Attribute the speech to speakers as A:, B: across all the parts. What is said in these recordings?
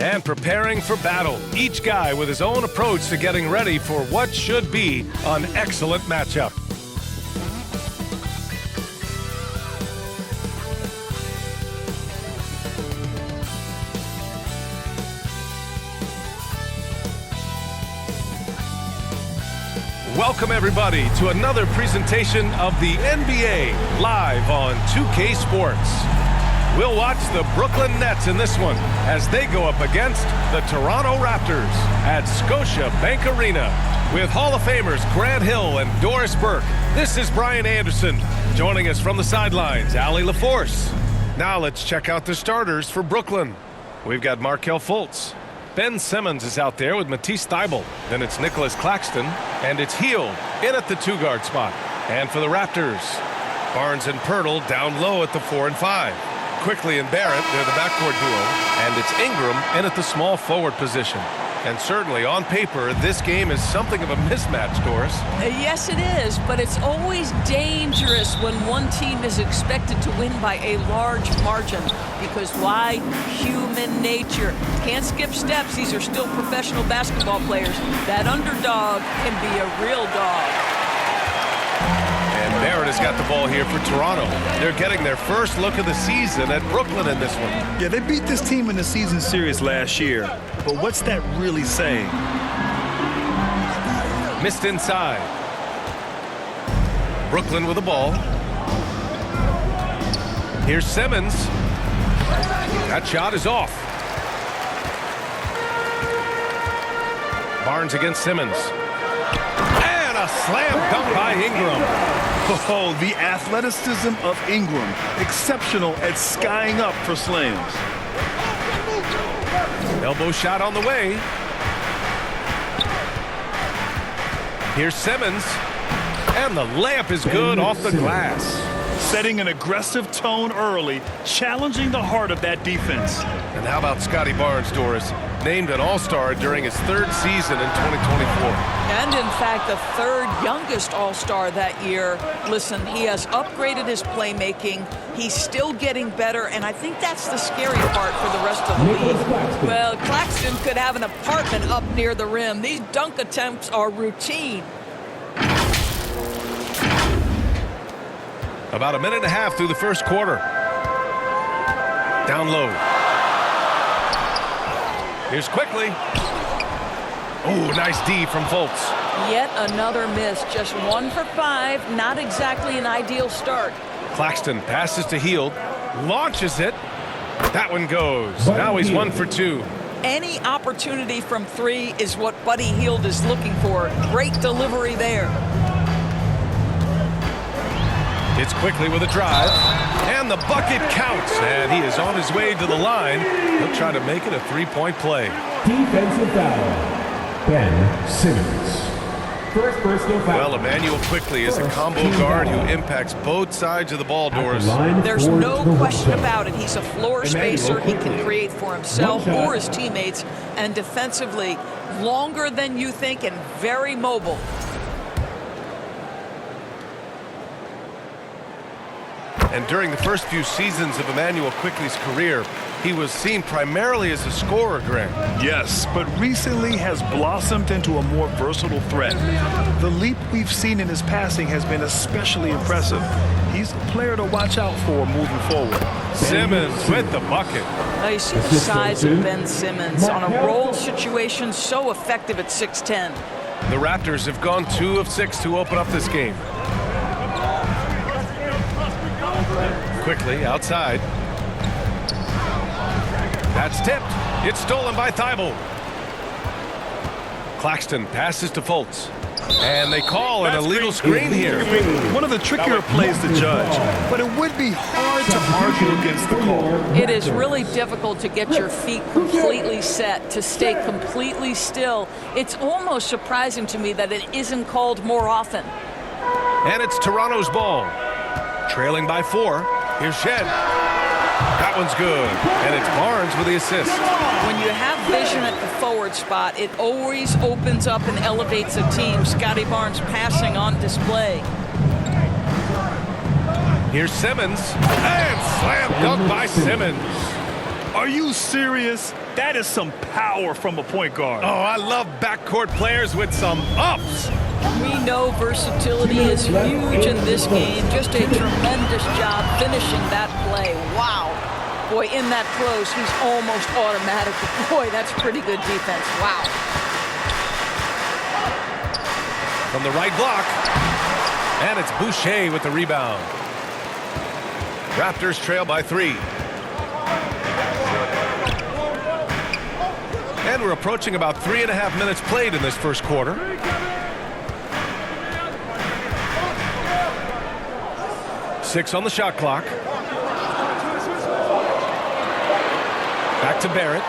A: And preparing for battle, each guy with his own approach to getting ready for what should be an excellent matchup. Welcome everybody to another presentation of the NBA live on 2K Sports. We'll watch the Brooklyn Nets in this one as they go up against the Toronto Raptors at Scotiabank Arena. With Hall of Famers Grant Hill and Doris Burke, this is Brian Anderson. Joining us from the sidelines, Allie LaForce. Now let's check out the starters for Brooklyn. We've got Markelle Fultz. Ben Simmons is out there with Matisse Thybulle. Then it's Nicholas Claxton, and it's Hield in at the two-guard spot. And for the Raptors, Barnes and Poeltl down low at the 4 and 5. Quickly and Barrett, they're the backcourt duo, and it's Ingram in at the small forward position. And certainly on paper, this game is something of a mismatch, Doris.
B: Yes, it is, but it's always dangerous when one team is expected to win by a large margin. Because why? Human nature. Can't skip steps. These are still professional basketball players. That underdog can be a real dog.
A: And Barrett has got the ball here for Toronto. They're getting their first look of the season at Brooklyn in this one.
C: Yeah, they beat this team in the season series last year. But what's that really saying?
A: Missed inside. Brooklyn with the ball. Here's Simmons. That shot is off. Barnes against Simmons. And a slam dunk by Ingram.
C: Oh, the athleticism of Ingram. Exceptional at skying up for slams.
A: Elbow shot on the way. Here's Simmons. And the layup is good off the glass.
C: Setting an aggressive tone early, challenging the heart of that defense.
A: And how about Scotty Barnes, Doris? Named an All-Star during his third season in 2024.
B: And in fact, the third youngest All-Star that year. Listen, he has upgraded his playmaking. He's still getting better, and I think that's the scary part for the rest of the league. Well, Claxton could have an apartment up near the rim. These dunk attempts are routine.
A: About a minute and a half through the first quarter. Down low. Here's quickly. Oh, nice D from Fultz.
B: Yet another miss. Just 1 for 5. Not exactly an ideal start.
A: Claxton passes to Hield. Launches it. That one goes. Now he's 1 for 2.
B: Any opportunity from 3 is what Buddy Hield is looking for. Great delivery there.
A: It's quickly with a drive. And the bucket counts. And he is on his way to the line. He'll try to make it a three-point play.
D: Defensive foul, Ben Simmons. First personal foul.
A: Well, Immanuel Quickley is a combo guard who impacts both sides of the ball, Doris.
B: There's no question about it. He's a floor spacer. He can create for himself or his teammates. And defensively, longer than you think and very mobile.
A: And during the first few seasons of Immanuel Quickley's career, he was seen primarily as a scorer, Grant.
C: Yes, but recently has blossomed into a more versatile threat. The leap we've seen in his passing has been especially impressive. He's a player to watch out for moving forward.
A: Simmons with the bucket.
B: Now you see the size of Ben Simmons on a roll situation, so effective at 6'10".
A: The Raptors have gone 2 of 6 to open up this game. Quickly outside. That's tipped. It's stolen by Thybulle. Claxton passes to Fultz. And they call an illegal screen here.
C: One of the trickier plays to judge, but it would be hard to argue against the call.
B: It is really difficult to get your feet completely set, to stay completely still. It's almost surprising to me that it isn't called more often.
A: And it's Toronto's ball. Trailing by 4. Here's Shed. That one's good. And it's Barnes with the assist.
B: When you have vision at the forward spot, it always opens up and elevates a team. Scotty Barnes passing on display.
A: Here's Simmons. And slam dunk by Simmons.
C: Are you serious? That is some power from a point guard.
A: Oh, I love backcourt players with some ups.
B: We know versatility is huge in this game. Just a tremendous job finishing that play. Wow. Boy, in that close, he's almost automatic. Boy, that's pretty good defense. Wow.
A: From the right block. And it's Boucher with the rebound. Raptors trail by 3. And we're approaching about 3.5 minutes played in this first quarter. Six on the shot clock. Back to Barrett.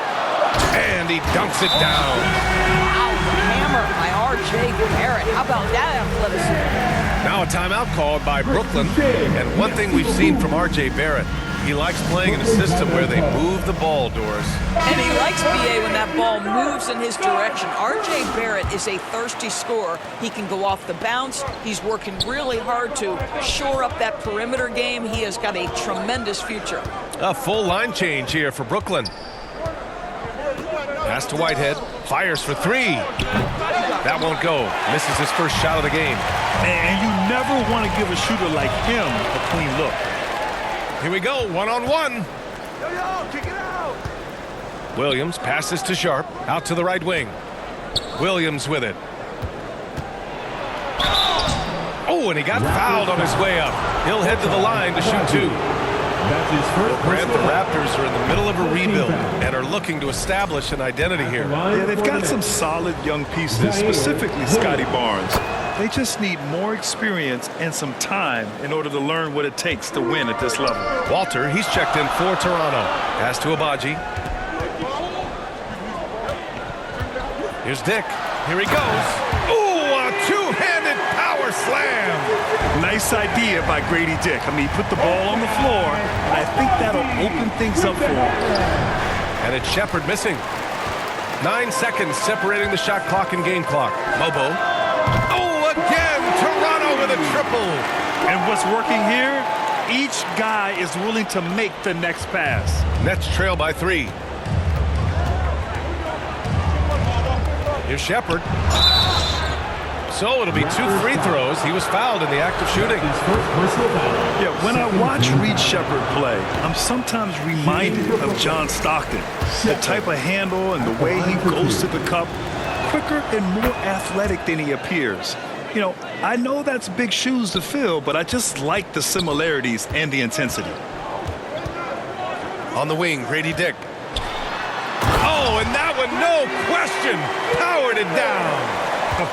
A: And he dunks it down.
B: Wow, the hammer by R.J. Barrett. How about that athleticism?
A: Now a timeout called by Brooklyn. And one thing we've seen from R.J. Barrett, he likes playing in a system where they move the ball, Doris.
B: And he likes B.A. when that ball moves in his direction. R.J. Barrett is a thirsty scorer. He can go off the bounce. He's working really hard to shore up that perimeter game. He has got a tremendous future.
A: A full line change here for Brooklyn. Pass to Whitehead. Fires for 3. That won't go. Misses his first shot of the game.
C: And you never want to give a shooter like him a clean look.
A: Here we go, one-on-one. Kick it out. Williams passes to Sharp, out to the right wing. Williams with it. Oh, and he got fouled on his way up. He'll head to the line to shoot 2.
D: That's his first
A: Grant, the
D: personal
A: Raptors are in the middle of a rebuild and are looking to establish an identity here.
C: Yeah, they've got some solid young pieces, specifically Scotty Barnes. They just need more experience and some time in order to learn what it takes to win at this level.
A: Walter, he's checked in for Toronto. Pass to Abaji. Here's Dick. Here he goes. Ooh, a two-handed power slam.
C: Nice idea by Grady Dick. I mean, he put the ball on the floor, and I think that'll open things up for him.
A: And it's Shepard missing. 9 seconds separating the shot clock and game clock. Mobo. Oh, again, Toronto with a triple.
C: And what's working here, each guy is willing to make the next pass.
A: Nets trail by 3. Here's Shepard. So it'll be 2 free throws. He was fouled in the act of shooting.
D: His first personal foul.
C: Yeah, when I watch Reed Shepard play, I'm sometimes reminded of John Stockton. The type of handle and the way he goes to the cup, quicker and more athletic than he appears. You know, I know that's big shoes to fill, but I just like the similarities and the intensity.
A: On the wing, Grady Dick. Oh, and that one, no question, powered it down.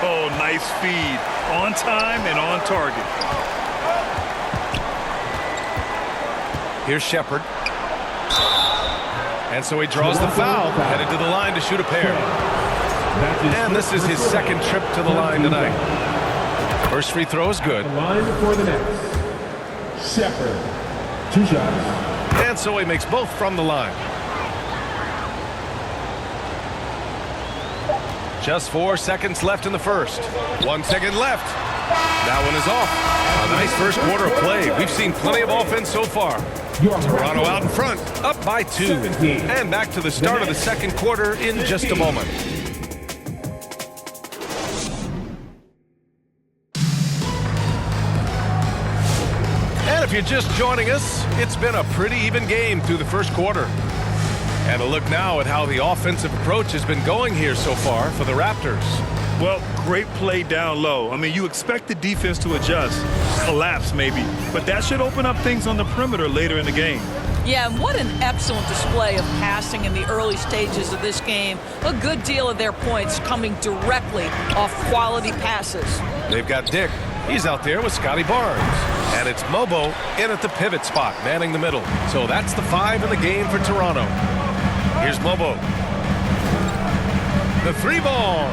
C: Oh, nice feed. On time and on target.
A: Here's Shepard. And so he draws the foul, headed to the line to shoot a pair. And this is his second trip to the line tonight. First free throw is good.
D: Line for the Nets. Shepard. 2 shots.
A: And so he makes both from the line. Just 4 seconds left in the first. 1 second left. That one is off. A nice first quarter of play. We've seen plenty of offense so far. Toronto out in front, up by 2. And back to the start of the second quarter in just a moment. And if you're just joining us, it's been a pretty even game through the first quarter. And a look now at how the offensive approach has been going here so far for the Raptors.
C: Well, great play down low. I mean, you expect the defense to adjust, collapse maybe, but that should open up things on the perimeter later in the game.
B: Yeah, and what an excellent display of passing in the early stages of this game. A good deal of their points coming directly off quality passes.
A: They've got Dick. He's out there with Scotty Barnes. And it's Mobo in at the pivot spot, manning the middle. So that's the 5 in the game for Toronto. Here's Mobo. The 3 ball.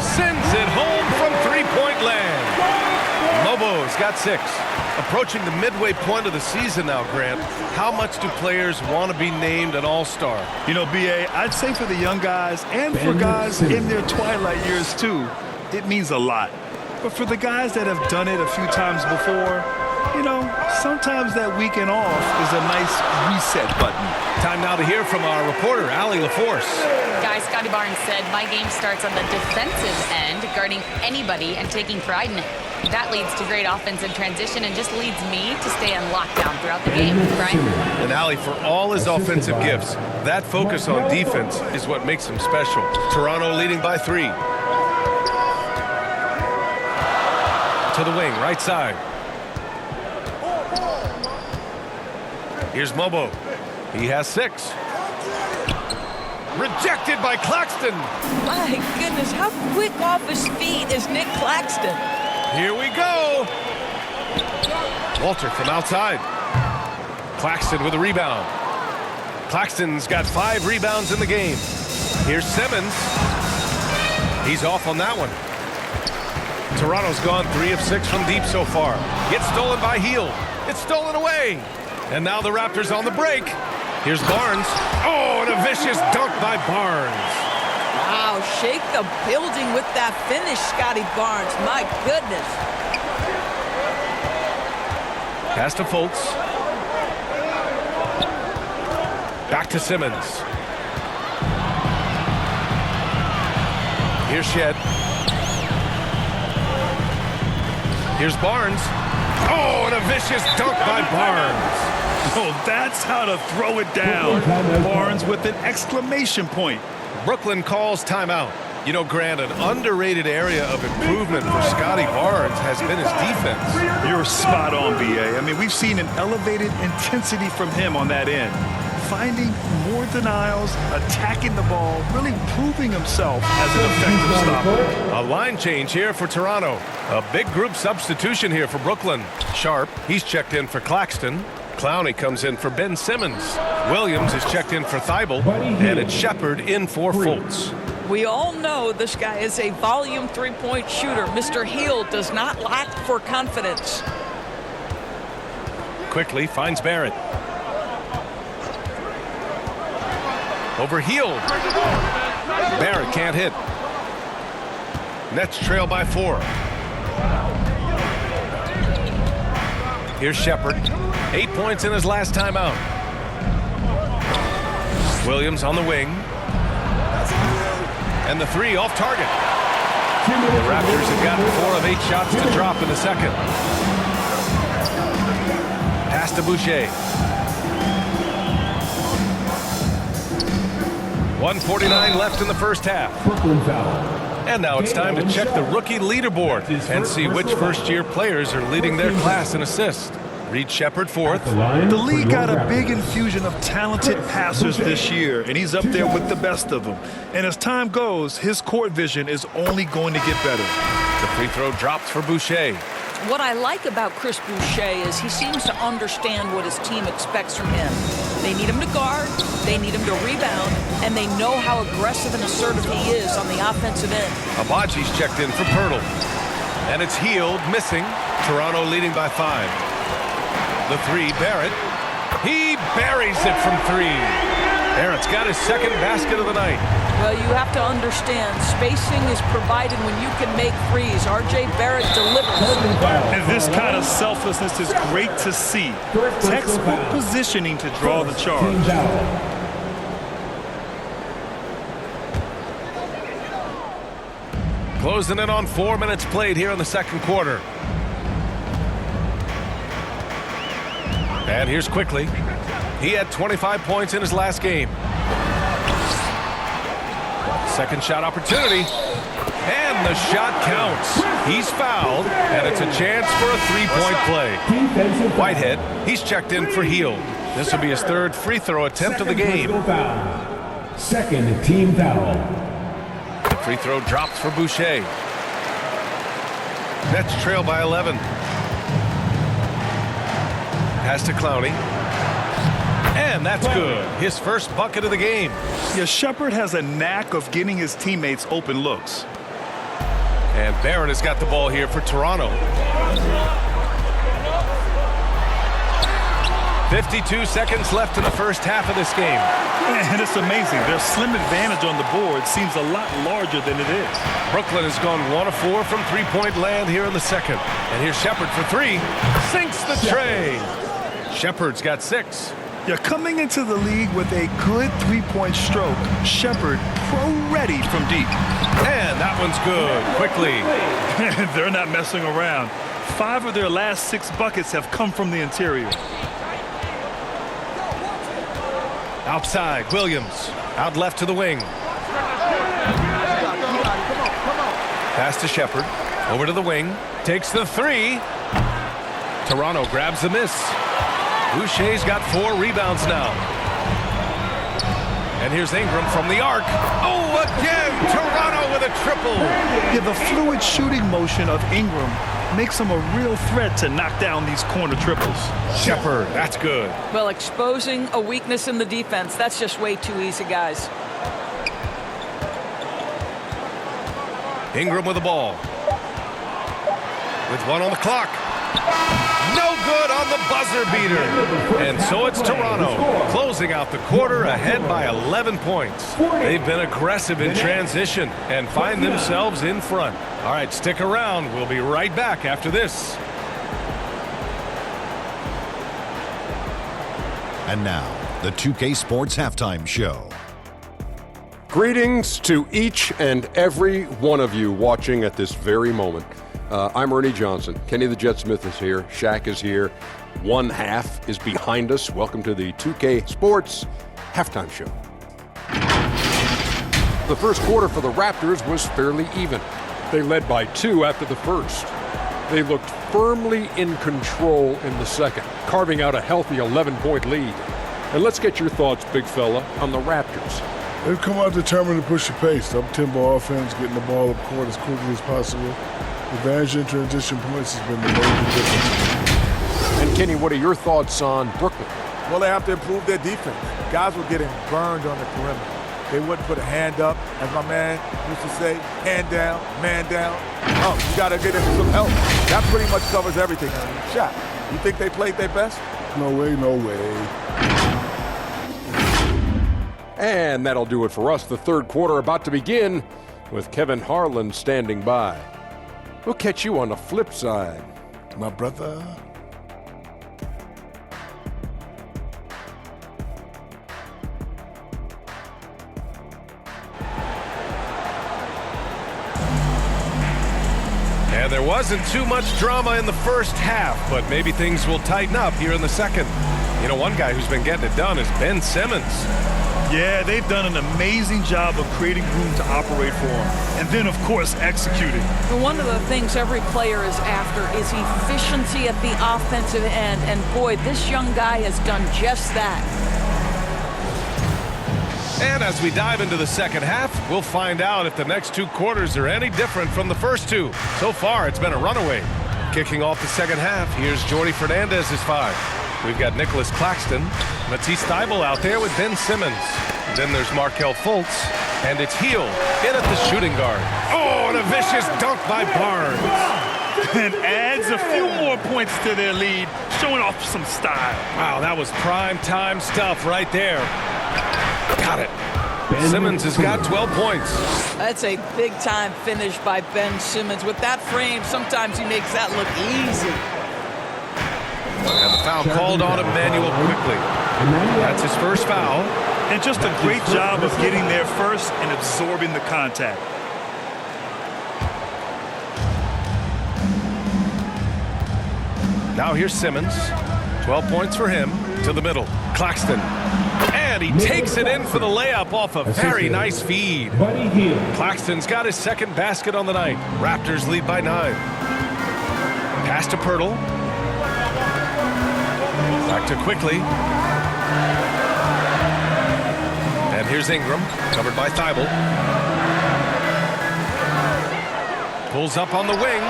A: Sends it home from three-point land. Mobo's got 6. Approaching the midway point of the season now, Grant. How much do players want to be named an all-star?
C: You know, B.A., I'd say for the young guys and for guys in their twilight years too, it means a lot. But for the guys that have done it a few times before, you know, sometimes that weekend off is a nice reset button.
A: Time now to hear from our reporter, Allie LaForce.
E: Guys, Scotty Barnes said, my game starts on the defensive end, guarding anybody and taking pride in it. That leads to great offense in transition and just leads me to stay on lockdown throughout the game. Brian?
A: And Allie, for all his offensive gifts, that focus on defense is what makes him special. Toronto leading by 3. To the wing, right side. Here's Mobo. He has 6. Rejected by Claxton.
B: My goodness, how quick off his feet is Nick Claxton?
A: Here we go. Walter from outside. Claxton with a rebound. Claxton's got 5 rebounds in the game. Here's Simmons. He's off on that one. Toronto's gone 3 of 6 from deep so far. Gets stolen by Hield. It's stolen away. And now the Raptors on the break. Here's Barnes. Oh, and a vicious dunk by Barnes.
B: Wow, shake the building with that finish, Scotty Barnes. My goodness.
A: Pass to Fultz. Back to Simmons. Here's Shed. Here's Barnes. Oh, and a vicious dunk by Barnes.
C: Oh, that's how to throw it down. Barnes with an exclamation point.
A: Brooklyn calls timeout. You know, Grant, an underrated area of improvement for Scotty Barnes has been his defense.
C: You're spot on, B.A. I mean, we've seen an elevated intensity from him on that end. Finding more denials, attacking the ball, really proving himself as an effective stopper.
A: A line change here for Toronto. A big group substitution here for Brooklyn. Sharp, he's checked in for Claxton. Clowney comes in for Ben Simmons. Williams is checked in for Thibault. And it's Shepard in for Fultz.
B: We all know this guy is a volume three-point shooter. Mr. Hield does not lack for confidence.
A: Quickly finds Barrett. Over Hield. Barrett can't hit. Nets trail by 4. Here's Shepard. 8 points in his last timeout. Williams on the wing. And the 3 off target. The Raptors have gotten 4 of 8 shots to drop in the second. Pass to Boucher. 1:49 left in the first half. And now it's time to check the rookie leaderboard and see which first-year players are leading their class in assists. Reed Shepard 4th.
C: The league got a big infusion of talented passers this year, and he's up there with the best of them. And as time goes, his court vision is only going to get better.
A: The free throw drops for Boucher.
B: What I like about Chris Boucher is he seems to understand what his team expects from him. They need him to guard, they need him to rebound, and they know how aggressive and assertive he is on the offensive end.
A: Abaji's checked in for Pirtle. And it's Hield missing. Toronto leading by 5. The 3, Barrett. He buries it from 3. Barrett's got his second basket of the night.
B: Well, you have to understand, spacing is provided when you can make threes. R.J. Barrett delivers.
C: And this kind of selflessness is great to see. Textbook positioning to draw the charge.
A: Closing in on 4 minutes played here in the second quarter. And here's Quickly. He had 25 points in his last game. Second shot opportunity. And the shot counts. He's fouled, and it's a chance for a three-point play. Whitehead, he's checked in for Hield. This will be his 3rd free throw attempt of the game.
D: Second team foul.
A: The free throw drops for Boucher. Nets trail by 11. Pass to Clowney. And that's good. His first bucket of the game.
C: Yeah, Shepard has a knack of getting his teammates open looks.
A: And Barrett has got the ball here for Toronto. 52 seconds left in the first half of this game.
C: And it's amazing. Their slim advantage on the board seems a lot larger than it is.
A: Brooklyn has gone 1 of 4 from three-point land here in the second. And here's Shepard for 3. Sinks the tray. Shepard's got 6.
C: You're coming into the league with a good three-point stroke. Shepherd pro-ready from deep.
A: And that one's good. Quickly.
C: They're not messing around. 5 of their last 6 buckets have come from the interior.
A: Outside, Williams. Out left to the wing. Pass to Shepherd. Over to the wing. Takes the 3. Toronto grabs the miss. Boucher's got 4 rebounds now. And here's Ingram from the arc. Oh, again! Toronto with a triple.
C: Yeah, the fluid shooting motion of Ingram makes him a real threat to knock down these corner triples.
A: Shepherd, that's good.
B: Well, exposing a weakness in the defense, that's just way too easy, guys.
A: Ingram with the ball. With 1 on the clock. No good on the buzzer beater. And so it's Toronto closing out the quarter ahead by 11 points. They've been aggressive in transition and find themselves in front. All right, stick around. We'll be right back after this.
F: And now, the 2K Sports Halftime Show.
G: Greetings to each and every one of you watching at this very moment. I'm Ernie Johnson. Kenny the Jet Smith is here. Shaq is here. 1 half is behind us. Welcome to the 2K Sports Halftime Show. The first quarter for the Raptors was fairly even. They led by 2 after the first. They looked firmly in control in the second, carving out a healthy 11-point lead. And let's get your thoughts, big fella, on the Raptors.
H: They've come out determined to push the pace. Up-tempo offense, getting the ball up court as quickly as possible. Advantage in transition points has been the major difference.
G: And Kenny, what are your thoughts on Brooklyn?
I: Well, they have to improve their defense. Guys were getting burned on the perimeter. They wouldn't put a hand up, as my man used to say, hand down, man down. Oh, you got to get into some help. That pretty much covers everything. Shot. You think they played their best?
H: No way, no way.
G: And that'll do it for us. The third quarter about to begin with Kevin Harlan standing by. We'll catch you on the flip side,
H: My brother.
A: And there wasn't too much drama in the first half, but maybe things will tighten up here in the second. You know, one guy who's been getting it done is Ben Simmons.
C: Yeah, they've done an amazing job of creating room to operate for him. And then, of course, executing.
B: One of the things every player is after is efficiency at the offensive end. And boy, this young guy has done just that.
A: And as we dive into the second half, we'll find out if the next 2 quarters are any different from the first 2. So far, it's been a runaway. Kicking off the second half, here's Jordy Fernandez's 5. We've got Nicholas Claxton, Matisse Thybulle out there with Ben Simmons. Then there's Markelle Fultz, and it's Hield in at the shooting guard. Oh, and a vicious dunk by Barnes.
C: And adds a few more points to their lead, showing off some style.
A: Wow, that was prime time stuff right there. Got it. Simmons has got 12 points.
B: That's a big-time finish by Ben Simmons. With that frame, sometimes he makes that look easy.
A: And the foul called on Emmanuel quickly. That's his first foul.
C: And just a great job of getting there first and absorbing the contact.
A: Now here's Simmons. 12 points for him. To the middle. Claxton. And he takes it in for the layup off a very nice feed. Claxton's got his second basket on the night. Raptors lead by 9. Pass to Pirtle. Back to Quickly. And here's Ingram, covered by Thybulle. Pulls up on the wing.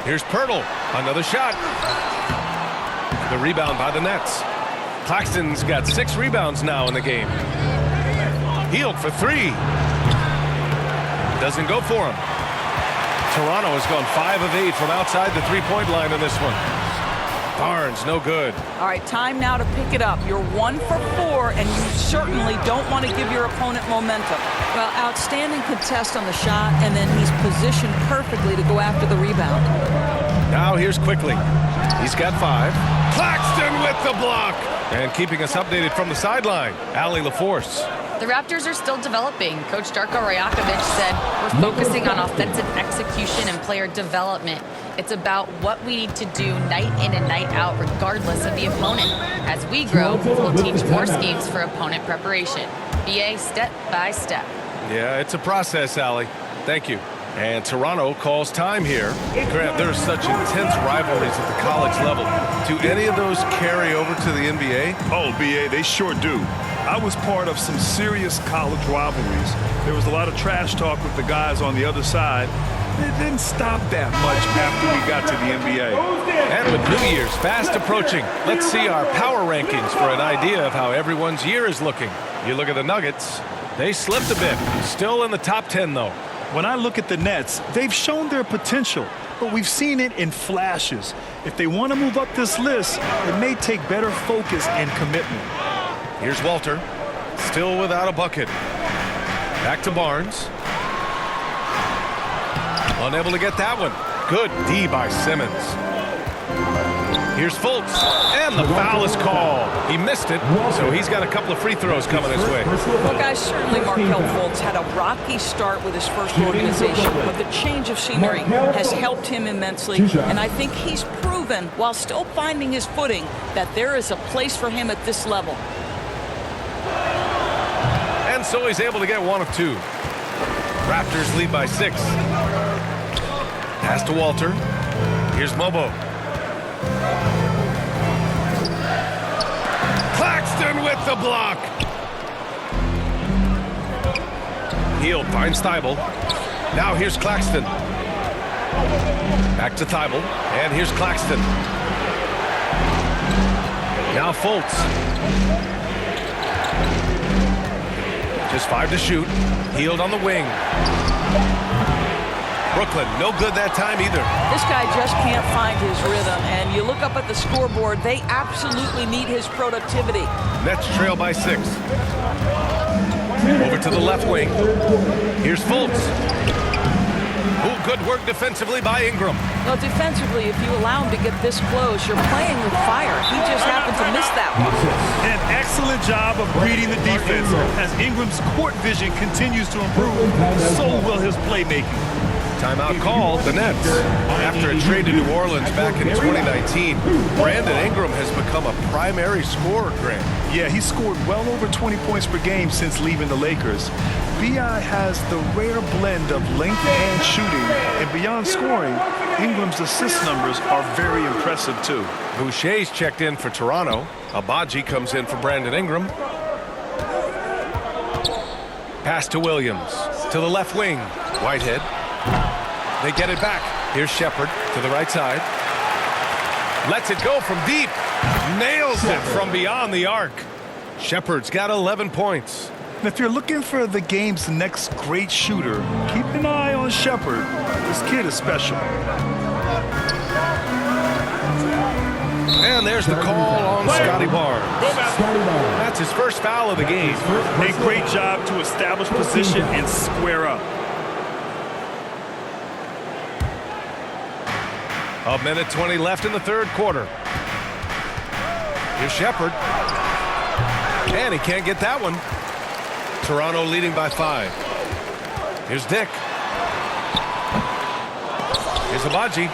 A: Here's Pirtle, another shot. The rebound by the Nets. Claxton's got 6 rebounds now in the game. Hield for 3. Doesn't go for him. Toronto has gone 5 of 8 from outside the three-point line in this one. Barnes, no good.
B: All right, time now to pick it up. You're 1 for 4, and you certainly don't want to give your opponent momentum. Well, outstanding contest on the shot, and then he's positioned perfectly to go after the rebound.
A: Now here's Quickly. He's got 5. Claxton with the block. And keeping us updated from the sideline, Allie LaForce.
E: The Raptors are still developing. Coach Darko Rajakovic said, we're focusing on offensive execution and player development. It's about what we need to do night in and night out, regardless of the opponent. As we grow, we'll teach more schemes for opponent preparation. BA step by step.
A: Yeah, it's a process, Allie. Thank you. And Toronto calls time here. Grant, there's such intense rivalries at the college level. Do any of those carry over to the NBA?
C: Oh, BA, they sure do. I was part of some serious college rivalries. There was a lot of trash talk with the guys on the other side. It didn't stop that much after we got to the NBA.
A: And with New Year's fast approaching, let's see our power rankings for an idea of how everyone's year is looking. You look at the Nuggets, they slipped a bit. Still in the top 10, though.
C: When I look at the Nets, they've shown their potential, but we've seen it in flashes. If they want to move up this list, it may take better focus and commitment.
A: Here's Walter, still without a bucket. Back to Barnes. Unable to get that one. Good D by Simmons. Here's Fultz, and the foul is called. He missed it, so he's got a couple of free throws coming his way.
B: Well, guys, certainly Markelle Fultz had a rocky start with his first organization, but the change of scenery has helped him immensely, and I think he's proven, while still finding his footing, that there is a place for him at this level.
A: And so he's able to get one of two. Raptors lead by 6. Pass to Walter. Here's Mobo. Claxton with the block. Hield finds Thibault. Now here's Claxton. Back to Thibault. And here's Claxton. Now Fultz. Just 5 to shoot. Hield on the wing. Brooklyn, no good that time either.
B: This guy just can't find his rhythm, and you look up at the scoreboard, they absolutely need his productivity.
A: Nets trail by 6. Over to the left wing. Here's Fultz. Oh, good work defensively by Ingram.
B: Well, defensively, if you allow him to get this close, you're playing with fire. He just happened to miss that one.
C: An excellent job of reading the defense. As Ingram's court vision continues to improve, so will his playmaking.
A: Timeout called, the Nets. After a trade to New Orleans back in 2019, Brandon Ingram has become a primary scorer, Grant.
C: Yeah, he scored well over 20 points per game since leaving the Lakers. B.I. has the rare blend of length and shooting, and beyond scoring, Ingram's assist numbers are very impressive, too.
A: Boucher's checked in for Toronto. Abaji comes in for Brandon Ingram. Pass to Williams. To the left wing. Whitehead. They get it back. Here's Shepherd to the right side. Lets it go from deep. Nails it from beyond the arc. Shepherd's got 11 points.
C: And if you're looking for the game's next great shooter, keep an eye on Shepherd. This kid is special.
A: And there's the call on Scotty Barnes. That's his first foul of the game.
C: A great job to establish position and square up.
A: A minute 20 left in the third quarter. Here's Shepherd. And he can't get that one. Toronto leading by 5. Here's Dick. Here's Abaji.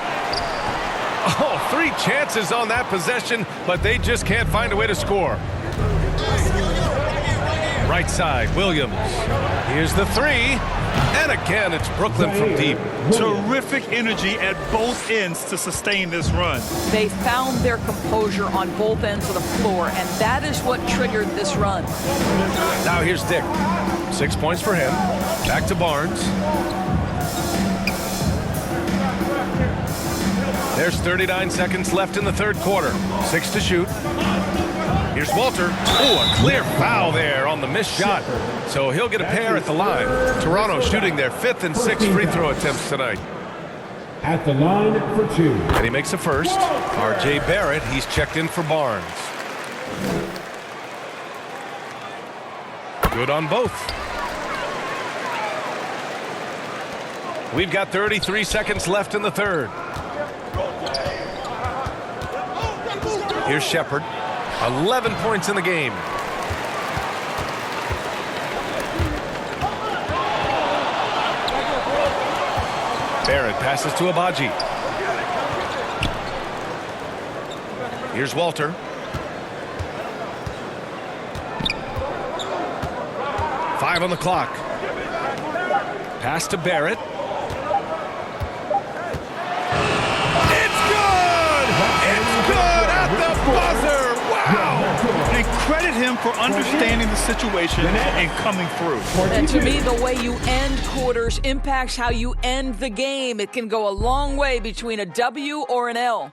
A: Oh, 3 chances on that possession, but they just can't find a way to score. Right side, Williams. Here's the 3. And again, it's Brooklyn from deep.
C: Terrific energy at both ends to sustain this run.
B: They found their composure on both ends of the floor, and that is what triggered this run.
A: Now here's Dick. 6 points for him. Back to Barnes. There's 39 seconds left in the third quarter. 6 to shoot. Here's Walter. Oh, a clear foul there on the missed shot. So he'll get a pair at the line. Toronto shooting their 5th and 6th free throw attempts tonight.
D: At the line for 2.
A: And he makes a first. R.J. Barrett, he's checked in for Barnes. Good on both. We've got 33 seconds left in the third. Here's Shepard. 11 points in the game. Barrett passes to Abaji. Here's Walter. Five on the clock. Pass to Barrett. It's good! It's good at the buzzer! Wow!
C: They credit him for understanding the situation and coming through.
B: And to me, the way you end quarters impacts how you end the game. It can go a long way between a W or an L.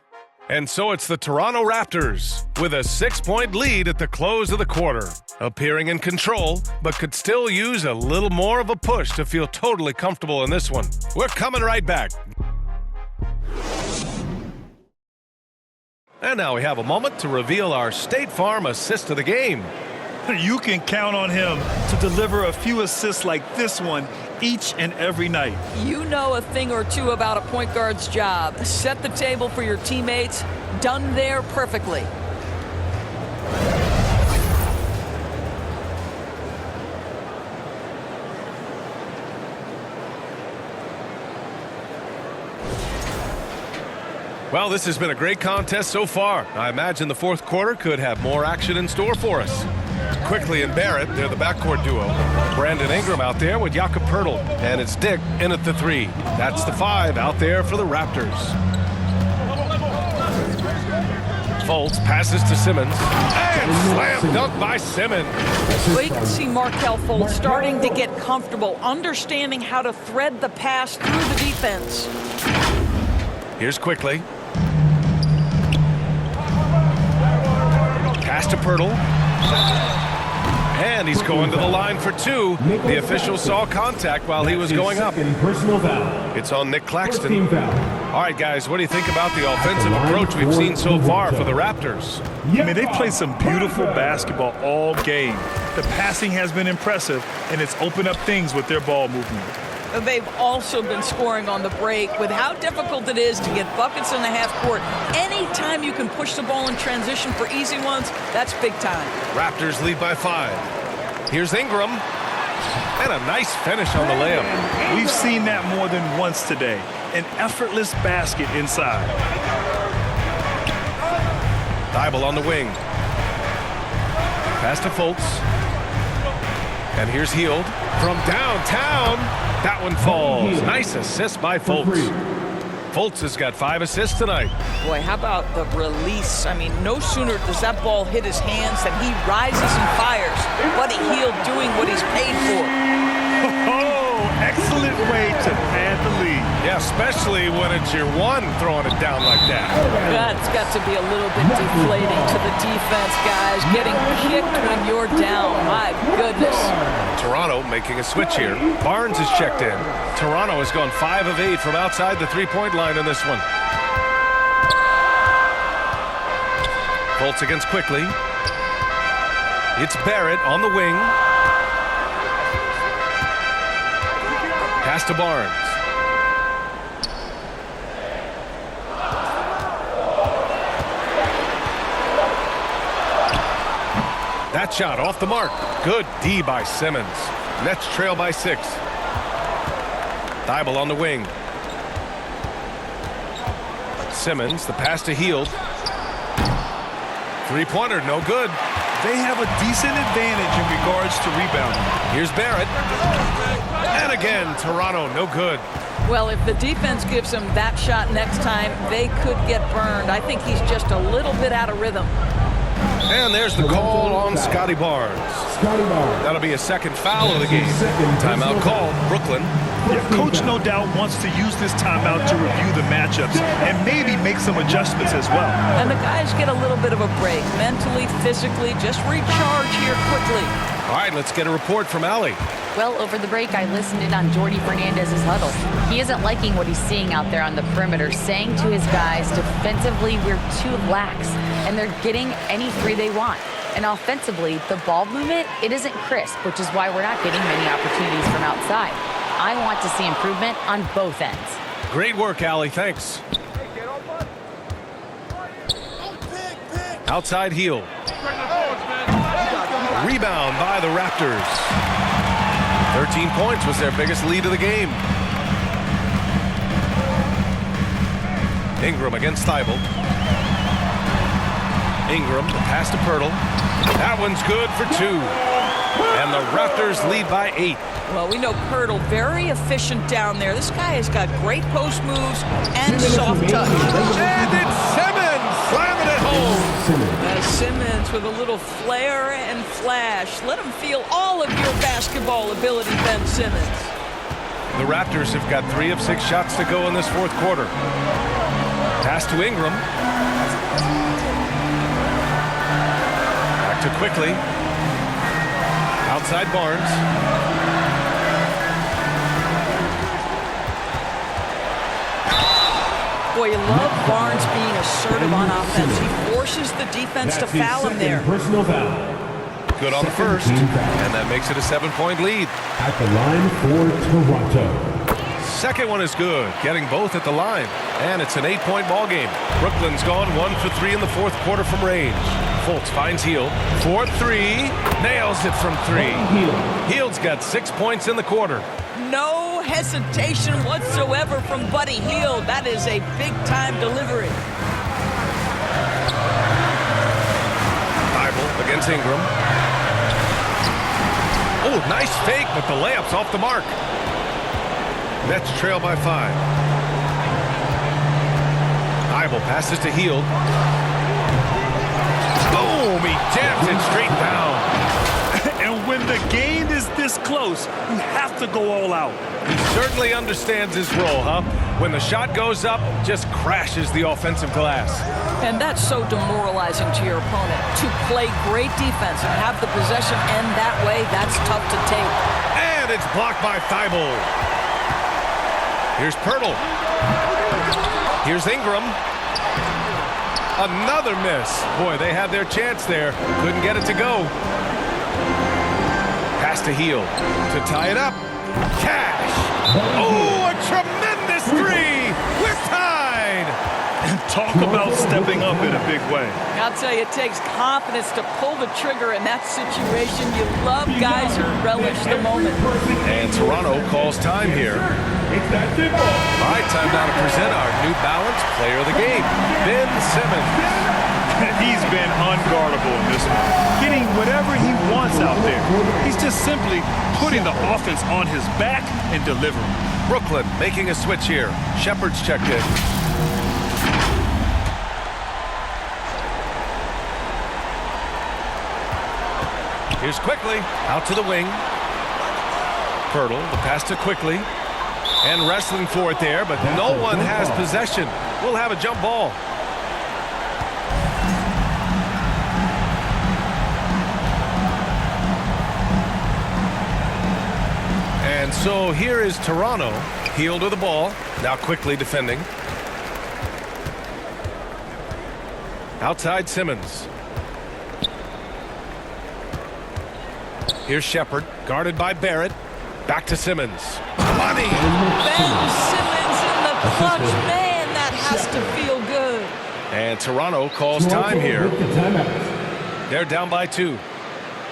A: And so it's the Toronto Raptors with a 6-point lead at the close of the quarter. Appearing in control, but could still use a little more of a push to feel totally comfortable in this one. We're coming right back. And now we have a moment to reveal our State Farm assist of the game.
C: You can count on him to deliver a few assists like this one each and every night.
B: You know a thing or two about a point guard's job. Set the table for your teammates. Done there perfectly.
A: Well, this has been a great contest so far. I imagine the fourth quarter could have more action in store for us. Quickly and Barrett, they're the backcourt duo. Brandon Ingram out there with Jakob Poeltl. And it's Dick in at the 3. That's the 5 out there for the Raptors. Fultz passes to Simmons. And slam dunk by Simmons.
B: Well, you can see Markelle Fultz starting to get comfortable, understanding how to thread the pass through the defense.
A: Here's Quickly. Pass to Poeltl. And he's going to the line for 2. The official saw contact while he was going up. It's on Nick Claxton. All right, guys, what do you think about the offensive approach we've seen so far for the Raptors?
C: I mean, they've played some beautiful basketball all game. The passing has been impressive, and it's opened up things with their ball movement.
B: They've also been scoring on the break. With how difficult it is to get buckets in the half court, anytime you can push the ball in transition for easy ones, that's big time.
A: Raptors lead by 5. Here's Ingram. And a nice finish on the layup.
C: We've seen that more than once today. An effortless basket inside.
A: Thybulle on the wing. Pass to Fultz. And here's Hield from downtown. That one falls. Nice assist by Fultz. Fultz has got 5 assists tonight.
B: Boy, how about the release? I mean, no sooner does that ball hit his hands than he rises and fires. Buddy Hield doing what he's paid for.
C: Oh, excellent way to pad the lead.
A: Yeah, especially when it's your one throwing it down like that.
B: That's got to be a little bit deflating to the defense, guys. Getting kicked when you're down. My goodness.
A: Toronto making a switch here. Barnes is checked in. Toronto has gone 5 of 8 from outside the 3-point line in this one. Fultz against Quickly. It's Barrett on the wing. Pass to Barnes. That shot off the mark. Good D by Simmons. Nets trail by 6. Thybulle on the wing. Simmons, the pass to Hield. 3-pointer, no good.
C: They have a decent advantage in regards to rebounding.
A: Here's Barrett. And again, Toronto, no good.
B: Well, if the defense gives him that shot next time, they could get burned. I think he's just a little bit out of rhythm.
A: And there's the call on Scotty Barnes. That'll be a second foul of the game. Timeout called, Brooklyn.
C: Yeah, Coach no doubt wants to use this timeout to review the matchups and maybe make some adjustments as well.
B: And the guys get a little bit of a break, mentally, physically, just recharge here quickly.
A: All right, let's get a report from Allie.
E: Well, over the break, I listened in on Jordi Fernandez's huddle. He isn't liking what he's seeing out there on the perimeter, saying to his guys, defensively, we're too lax, and they're getting any 3 they want. And offensively, the ball movement, it isn't crisp, which is why we're not getting many opportunities from outside. I want to see improvement on both ends.
A: Great work, Allie. Thanks. Outside heel. Rebound by the Raptors. 13 points was their biggest lead of the game. Ingram against Thibault. Ingram, the pass to Pirtle. That one's good for 2. And the Raptors lead by 8.
B: Well, we know Pirtle, very efficient down there. This guy has got great post moves and soft touch.
A: And it's Simmons slamming it home.
B: Simmons with a little flair and flash. Let him feel all of your basketball ability, Ben Simmons.
A: The Raptors have got 3 of 6 shots to go in this fourth quarter. Pass to Ingram. Back to Quickly. Outside Barnes.
B: Boy, you love Barnes being assertive on offense. He forces the defense to foul him there.
D: Personal foul.
A: Good on the first, and that makes it a 7-point lead.
D: At the line for Toronto.
A: Second one is good, getting both at the line. And it's an 8-point ball game. Brooklyn's gone 1 for 3 in the fourth quarter from range. Fultz finds Hield for 3, nails it from 3. Hield's got 6 points in the quarter.
B: No hesitation whatsoever from Buddy Hield. That is a big-time delivery.
A: Thibault against Ingram. Oh, nice fake, but the layup's off the mark. Nets trail by 5. Thibault passes to Hield. Boom! He jams it straight down.
C: And when the game is this close, you have to go all out.
A: He certainly understands his role, huh? When the shot goes up, just crashes the offensive glass.
B: And that's so demoralizing to your opponent. To play great defense and have the possession end that way, that's tough to take.
A: And it's blocked by Thibault. Here's Pirtle. Here's Ingram. Another miss. Boy, they had their chance there. Couldn't get it to go. Pass to Hield to tie it up. Cash. Oh, a tremendous 3. We're tied.
C: Talk about stepping up in a big way.
B: I'll tell you, it takes confidence to pull the trigger in that situation. You love guys who relish the moment.
A: And Toronto calls time here. All right, time now to present our New Balance Player of the Game, Ben Simmons.
C: He's been unguardable in this one. Getting whatever he wants out there. He's just simply putting the offense on his back and delivering.
A: Brooklyn making a switch here. Shepard's checked in. Here's Quickly, out to the wing. Pirtle, the pass to Quickly. And wrestling for it there, but no one has possession. We'll have a jump ball. And so here is Toronto. Hield with the ball. Now Quickly defending. Outside Simmons. Here's Shepard, guarded by Barrett. Back to Simmons. Money!
B: Ben Simmons in the clutch. Man, that has to feel good.
A: And Toronto calls time here. They're down by 2.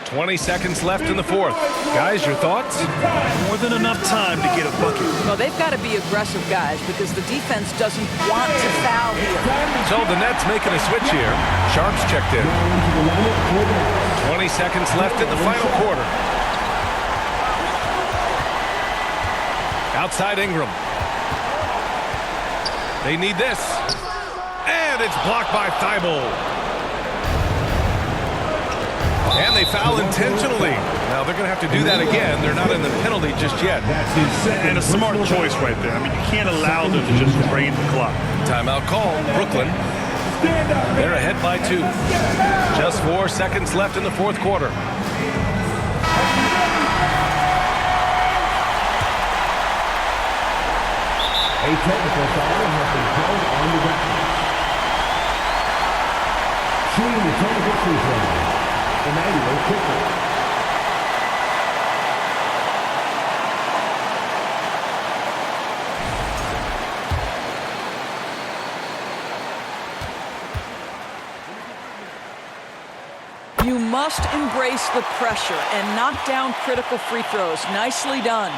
A: 20 seconds left in the fourth. Guys, your thoughts?
C: More than enough time to get a bucket.
B: Well, they've got to be aggressive, guys, because the defense doesn't want to foul here.
A: So the Nets making a switch here. Sharps checked in. 20 seconds left in the final quarter. Outside Ingram. They need this. And it's blocked by Thibault. And they foul intentionally. Now they're going to have to do that again. They're not in the penalty just yet.
C: And a smart choice right there. I mean, you can't allow them to just drain the clock.
A: Timeout call, Brooklyn. They're ahead by 2. Just 4 seconds left in the fourth quarter.
D: A technical foul has been called on the Raptors. Shooting the technical free throw. Emmanuel Quickly.
B: just embrace the pressure and knock down critical free throws. Nicely done.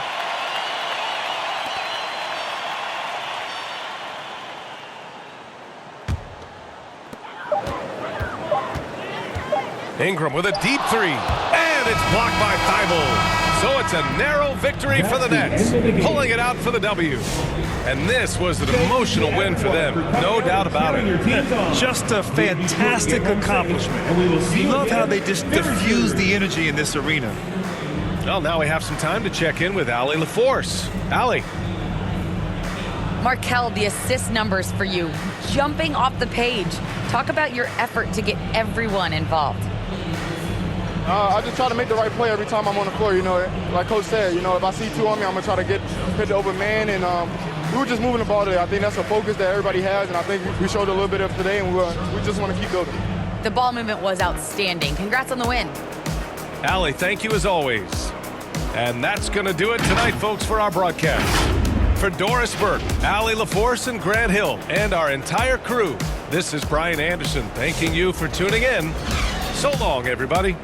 A: Ingram with a deep three, and it's blocked by Thibault. So it's a narrow victory for the Nets, pulling it out for the W. And this was an emotional win for them, no doubt about it.
C: Just a fantastic accomplishment. Love how they just diffuse the energy in this arena.
A: Well, now we have some time to check in with Allie LaForce. Allie.
E: Markel, the assist numbers for you, jumping off the page. Talk about your effort to get everyone involved.
J: I just try to make the right play every time I'm on the floor. You know, like Coach said, you know, if I see two on me, I'm going to try to hit the open man. And we were just moving the ball today. I think that's a focus that everybody has, and I think we showed a little bit of today, and we just want to keep building.
E: The ball movement was outstanding. Congrats on the win.
A: Allie, thank you as always. And that's going to do it tonight, folks, for our broadcast. For Doris Burke, Allie LaForce, and Grant Hill, and our entire crew, this is Brian Anderson thanking you for tuning in. So long, everybody.